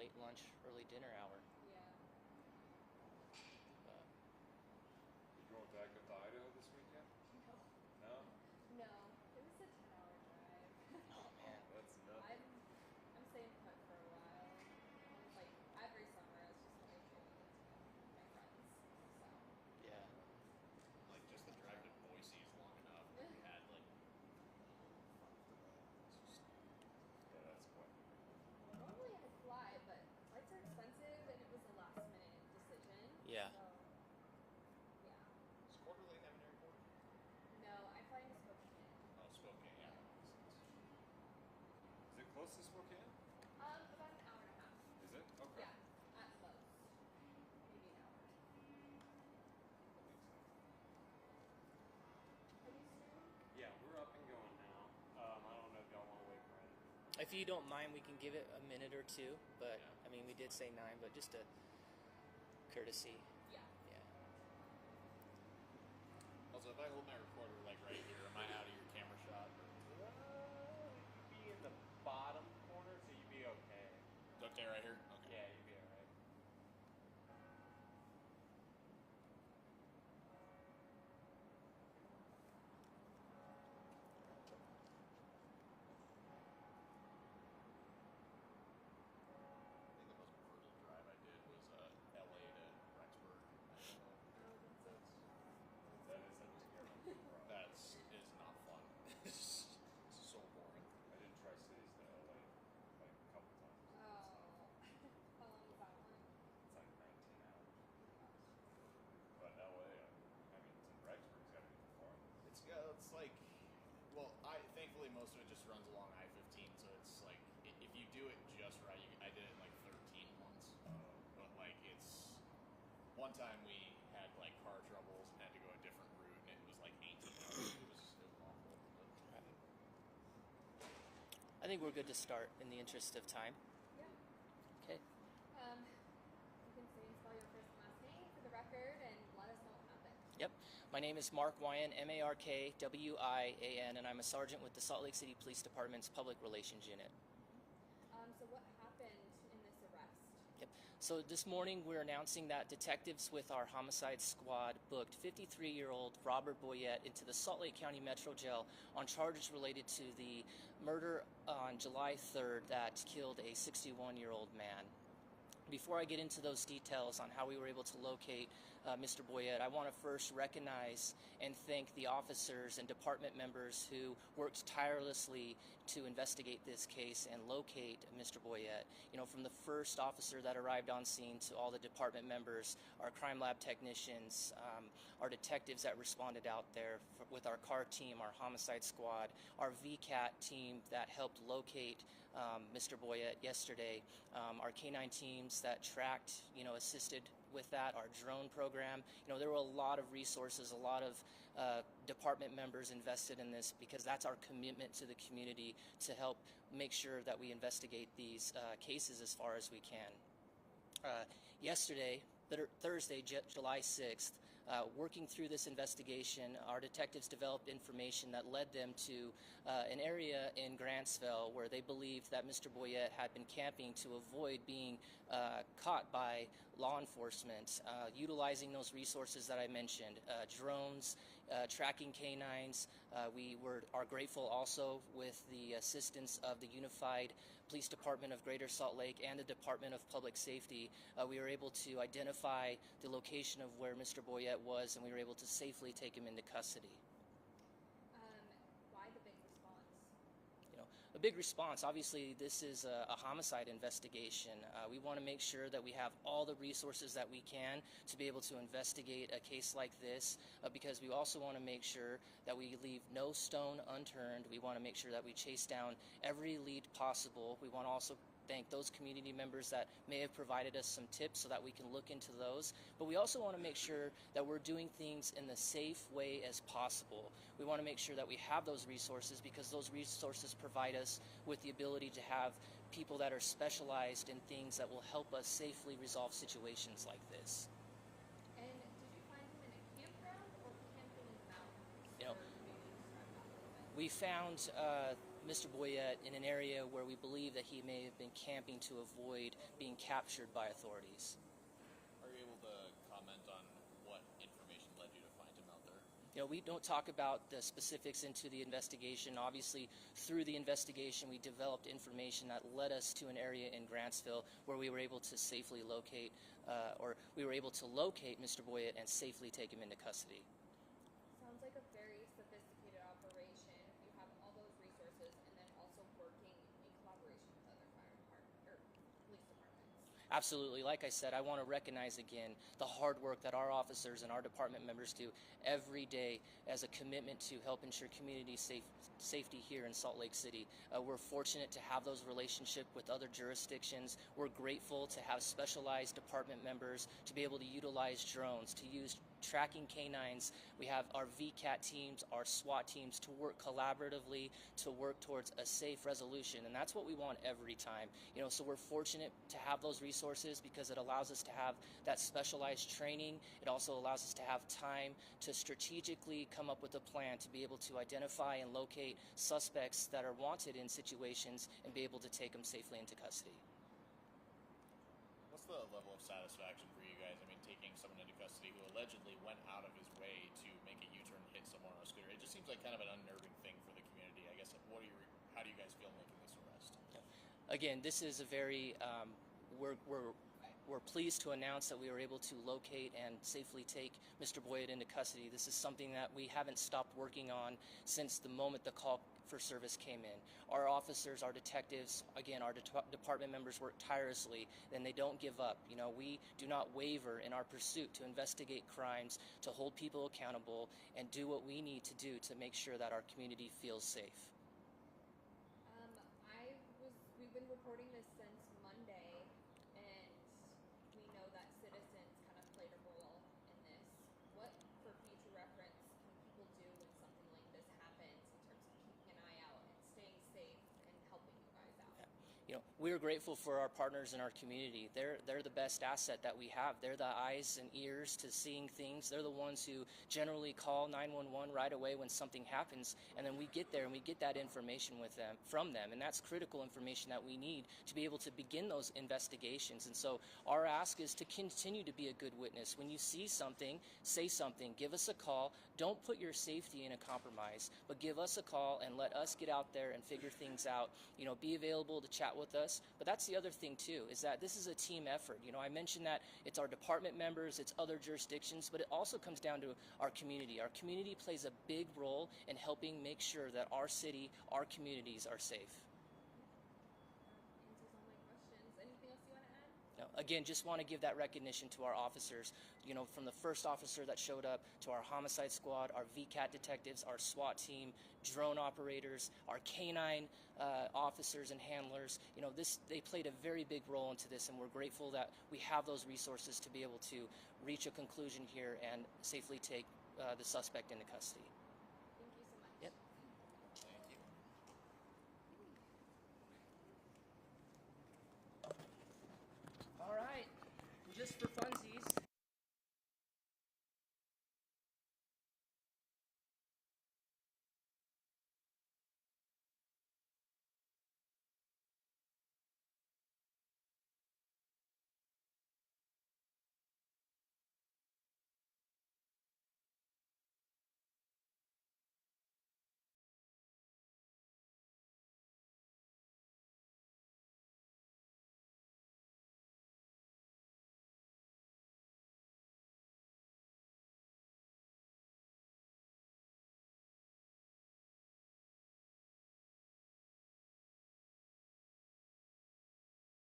late lunch, early dinner hour. Yeah. You going back up to Idaho this weekend? No. No? No. It was a 10-hour drive. Oh man. That's nothing. I'm staying put for a while. Like every summer, it's just what I do with my friends. So. Yeah. Like just the drive to Boise is long enough. We had like it's just Yeah, that's quite. Normally I fly, but flights are expensive, and it was a last-minute decision. Yeah. So. Yeah. does Coeur d'Alene have an airport? No, I fly into Spokane. Oh, Spokane, yeah. Is it close to Spokane? About an hour and a half. Is it? Okay. Yeah, at most. Maybe an hour. That makes sense. Are you soon? Yeah, we're up and going now. I don't know if y'all want to wait for it. If you don't mind, we can give it a minute or two. But Yeah. I mean, we did say 9, but just a courtesy. Yeah. Yeah. Also, if I hold my recorder like right here, am I out of your camera shot? You'd be in the bottom corner, so you'd be okay. Okay, right here? Okay. Yeah, you'd be alright. I think the most brutal drive I did was LA to Rexburg. That is a terrible drive. That's is not fun. It's so boring. I did Tri-Cities to LA like a couple times. Oh. How long is that one? It's like 19 hours. But LA, I mean, to Rexburg's got to be far. It's like, well, thankfully most of it just runs along I-15, so it's like if you do it just right, I did it in like 13 months. But like it's one time we had like car troubles and had to go a different route, and it was like 18 hours. It was awful. But I think we're good to start in the interest of time. Yeah. Okay. You can say and spell your first and last name for the record, and let us know what happened. Yep. My name is Mark Wyan, MarkWian, and I'm a sergeant with the Salt Lake City Police Department's Public Relations Unit. So what happened in this arrest? Yep. So this morning we're announcing that detectives with our homicide squad booked 53-year-old Robert Boyette into the Salt Lake County Metro Jail on charges related to the murder on July 3rd that killed a 61-year-old man. Before I get into those details on how we were able to locate Mr. Boyette, I want to first recognize and thank the officers and department members who worked tirelessly to investigate this case and locate Mr. Boyette. You know, from the first officer that arrived on scene to all the department members, our crime lab technicians, our detectives that responded out there with our car team, our homicide squad, our VCAT team that helped locate Mr. Boyette yesterday, our K9 teams that tracked, assisted with that, our drone program. There were a lot of resources, a lot of department members invested in this because that's our commitment to the community to help make sure that we investigate these cases as far as we can. Yesterday, Thursday, July 6th, working through this investigation, our detectives developed information that led them to an area in Grantsville where they believed that Mr. Boyette had been camping to avoid being caught by law enforcement, utilizing those resources that I mentioned, drones, tracking canines. We are grateful also with the assistance of the Unified Police Department of Greater Salt Lake and the Department of Public Safety. We were able to identify the location of where Mr. Boyette was, and we were able to safely take him into custody. Why the big response? A big response. Obviously, this is a homicide investigation. We want to make sure that we have all the resources that we can to be able to investigate a case like this, because we also want to make sure that we leave no stone unturned. We want to make sure that we chase down every lead possible. We want to also thank those community members that may have provided us some tips so that we can look into those. But we also want to make sure that we're doing things in the safe way as possible. We want to make sure that we have those resources because those resources provide us with the ability to have people that are specialized in things that will help us safely resolve situations like this. And did you find him in a campground or camping in the mountains? You know, Or maybe describe that a little bit. We found Mr. Boyette in an area where we believe that he may have been camping to avoid being captured by authorities. Are you able to comment on what information led you to find him out there? You know, we don't talk about the specifics into the investigation. Obviously, through the investigation, we developed information that led us to an area in Grantsville where we were able to safely locate, Mr. Boyette and safely take him into custody. Sounds like a very sophisticated operation. You have all those resources and then also working in collaboration with other fire department or police departments. Absolutely. Like I said, I want to recognize again the hard work that our officers and our department members do every day as a commitment to help ensure community safety here in Salt Lake City. We're fortunate to have those relationships with other jurisdictions. We're grateful to have specialized department members to be able to utilize drones, to use tracking canines. We have our VCAT teams, our SWAT teams to work collaboratively to work towards a safe resolution, and that's what we want every time. You know, so we're fortunate to have those resources because it allows us to have that specialized training. It also allows us to have time to strategically come up with a plan to be able to identify and locate suspects that are wanted in situations and be able to take them safely into custody. What's the level of satisfaction for you guys? I mean, taking someone into custody who allegedly went out of his way to make a U-turn and hit someone on a scooter. It just seems like kind of an unnerving thing for the community. I guess, how do you guys feel making this arrest? Again, this is a very, we're pleased to announce that we were able to locate and safely take Mr. Boyette into custody. This is something that we haven't stopped working on since the moment the call for service came in. Our officers, our detectives, again, our department members work tirelessly, and they don't give up. You know, we do not waver in our pursuit to investigate crimes, to hold people accountable, and do what we need to do to make sure that our community feels safe. We've been reporting this since Monday, and we know that citizens kind of played a role in this. What, for future reference, can people do when something like this happens in terms of keeping an eye out and staying safe and helping you guys out? You know, we're grateful for our partners in our community. They're the best asset that we have. They're the eyes and ears to seeing things. They're the ones who generally call 911 right away when something happens, and then we get there and we get that information from them, and that's critical information that we need to be able to begin those investigations. And so our ask is to continue to be a good witness. When you see something, say something. Give us a call. Don't put your safety in a compromise, but give us a call and let us get out there and figure things out. You know, be available to chat with us. But that's the other thing too, is that this is a team effort. You know, I mentioned that it's our department members, it's other jurisdictions, but it also comes down to our community. Our community plays a big role in helping make sure that our city, our communities are safe. Answers all my questions. Anything else you want to add? Now, again, just want to give that recognition to our officers, you know, from the first officer that showed up to our homicide squad, our VCAT detectives, our SWAT team, drone operators, our canine officers and handlers. You know, they played a very big role into this, and we're grateful that we have those resources to be able to reach a conclusion here and safely take the suspect into custody.